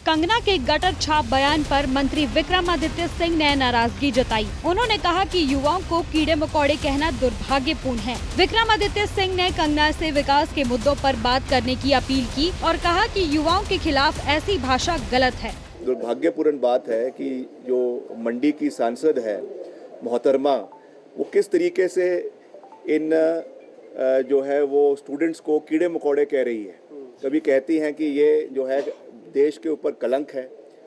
कंगना के गटर छाप बयान पर मंत्री विक्रमादित्य सिंह ने नाराजगी जताई। उन्होंने कहा कि युवाओं को कीड़े मकोड़े कहना दुर्भाग्यपूर्ण है। विक्रमादित्य सिंह ने कंगना से विकास के मुद्दों पर बात करने की अपील की और कहा कि युवाओं के खिलाफ ऐसी भाषा गलत है। दुर्भाग्यपूर्ण बात है कि जो मंडी की सांसद है मोहतरमा, वो किस तरीके से इन जो है वो स्टूडेंट्स को कीड़े मकोड़े कह रही है। कभी कहती हैं कि ये जो है देश के ऊपर कलंक है,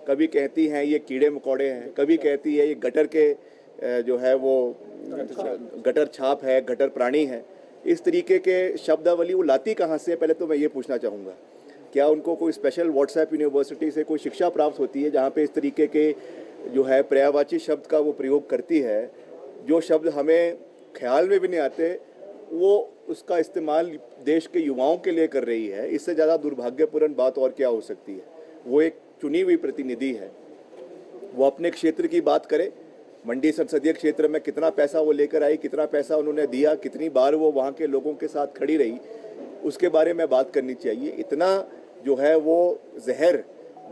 कभी कहती हैं ये कीड़े मकोड़े हैं, कभी कहती है ये गटर के जो है वो गटर छाप है, गटर प्राणी है। इस तरीके के शब्दावली वो लाती कहाँ से है, पहले तो मैं ये पूछना चाहूँगा। क्या उनको कोई स्पेशल व्हाट्सएप यूनिवर्सिटी से कोई शिक्षा प्राप्त होती है जहाँ पे इस तरीके के जो है पर्यायवाची शब्द का वो प्रयोग करती है, जो शब्द हमें ख्याल में भी नहीं आते, वो उसका इस्तेमाल देश के युवाओं के लिए कर रही है। इससे ज़्यादा दुर्भाग्यपूर्ण बात और क्या हो सकती है। वो एक चुनी हुई प्रतिनिधि है, वो अपने क्षेत्र की बात करे। मंडी संसदीय क्षेत्र में कितना पैसा वो लेकर आई, कितना पैसा उन्होंने दिया, कितनी बार वो वहाँ के लोगों के साथ खड़ी रही, उसके बारे में बात करनी चाहिए। इतना जो है वो जहर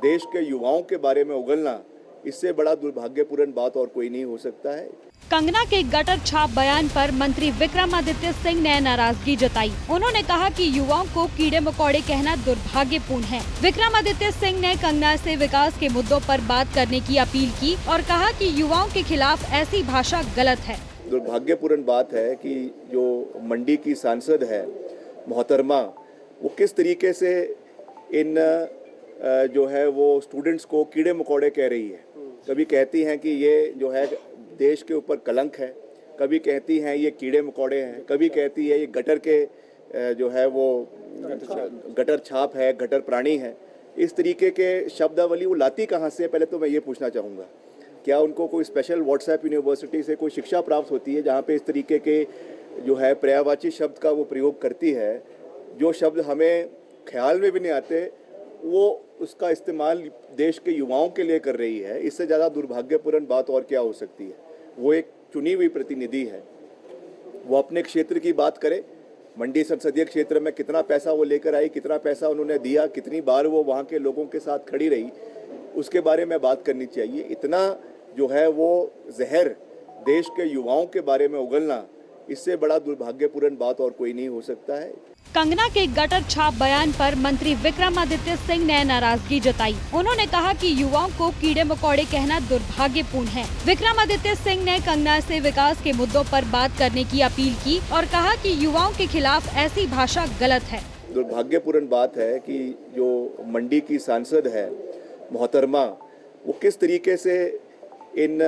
देश के युवाओं के बारे में उगलना, इससे बड़ा दुर्भाग्यपूर्ण बात और कोई नहीं हो सकता है। कंगना के गटर छाप बयान पर मंत्री विक्रमादित्य सिंह ने नाराजगी जताई। उन्होंने कहा कि युवाओं को कीड़े मकोड़े कहना दुर्भाग्यपूर्ण है। विक्रमादित्य सिंह ने कंगना से विकास के मुद्दों पर बात करने की अपील की और कहा कि युवाओं के खिलाफ ऐसी भाषा गलत है। दुर्भाग्यपूर्ण बात है कि जो मंडी की सांसद है मोहतरमा, वो किस तरीके से इन जो है वो स्टूडेंट्स को कीड़े मकोड़े कह रही है। कभी कहती हैं कि ये जो है देश के ऊपर कलंक है, कभी कहती हैं ये कीड़े मकोड़े हैं, कभी कहती है ये गटर के जो है वो गटर छाप है, गटर प्राणी है। इस तरीके के शब्दावली वो लाती कहाँ से है, पहले तो मैं ये पूछना चाहूँगा। क्या उनको कोई स्पेशल व्हाट्सएप यूनिवर्सिटी से कोई शिक्षा प्राप्त होती है जहाँ पे इस तरीके के जो है पर्यायवाची शब्द का वो प्रयोग करती है, जो शब्द हमें ख्याल में भी नहीं आते, वो उसका इस्तेमाल देश के युवाओं के लिए कर रही है। इससे ज़्यादा दुर्भाग्यपूर्ण बात और क्या हो सकती है। वो एक चुनी हुई प्रतिनिधि है, वो अपने क्षेत्र की बात करे। मंडी संसदीय क्षेत्र में कितना पैसा वो लेकर आई, कितना पैसा उन्होंने दिया, कितनी बार वो वहाँ के लोगों के साथ खड़ी रही, उसके बारे में बात करनी चाहिए। इतना जो है वो जहर देश के युवाओं के बारे में उगलना, इससे बड़ा दुर्भाग्यपूर्ण बात और कोई नहीं हो सकता है। कंगना के गटर छाप बयान पर मंत्री विक्रमादित्य सिंह ने नाराजगी जताई। उन्होंने कहा कि युवाओं को कीड़े मकोड़े कहना दुर्भाग्यपूर्ण है। विक्रमादित्य सिंह ने कंगना से विकास के मुद्दों पर बात करने की अपील की और कहा कि युवाओं के खिलाफ ऐसी भाषा गलत है। दुर्भाग्यपूर्ण बात है कि जो मंडी की सांसद है मोहतरमा, वो किस तरीके से इन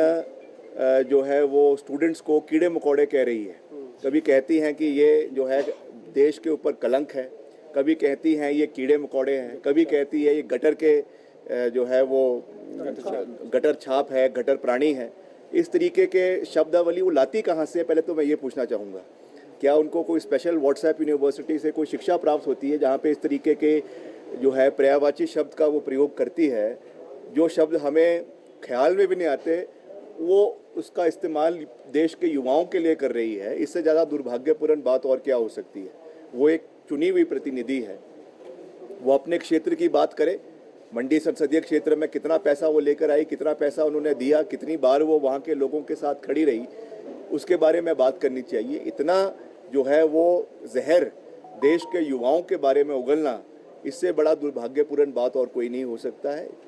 जो है वो स्टूडेंट्स को कीड़े मकोड़े कह रही है। कभी कहती हैं कि ये जो है देश के ऊपर कलंक है, कभी कहती हैं ये कीड़े मकोड़े हैं, कभी कहती है ये गटर के जो है वो गटर छाप है, गटर प्राणी है। इस तरीके के शब्दावली वो लाती कहाँ से है, पहले तो मैं ये पूछना चाहूँगा। क्या उनको कोई स्पेशल व्हाट्सएप यूनिवर्सिटी से कोई शिक्षा प्राप्त होती है जहाँ पे इस तरीके के जो है पर्यायवाची शब्द का वो प्रयोग करती है, जो शब्द हमें ख्याल में भी नहीं आते, वो उसका इस्तेमाल देश के युवाओं के लिए कर रही है। इससे ज़्यादा दुर्भाग्यपूर्ण बात और क्या हो सकती है। वो एक चुनी हुई प्रतिनिधि है, वो अपने क्षेत्र की बात करे। मंडी संसदीय क्षेत्र में कितना पैसा वो लेकर आई, कितना पैसा उन्होंने दिया, कितनी बार वो वहाँ के लोगों के साथ खड़ी रही, उसके बारे में बात करनी चाहिए। इतना जो है वो जहर देश के युवाओं के बारे में उगलना, इससे बड़ा दुर्भाग्यपूर्ण बात और कोई नहीं हो सकता है।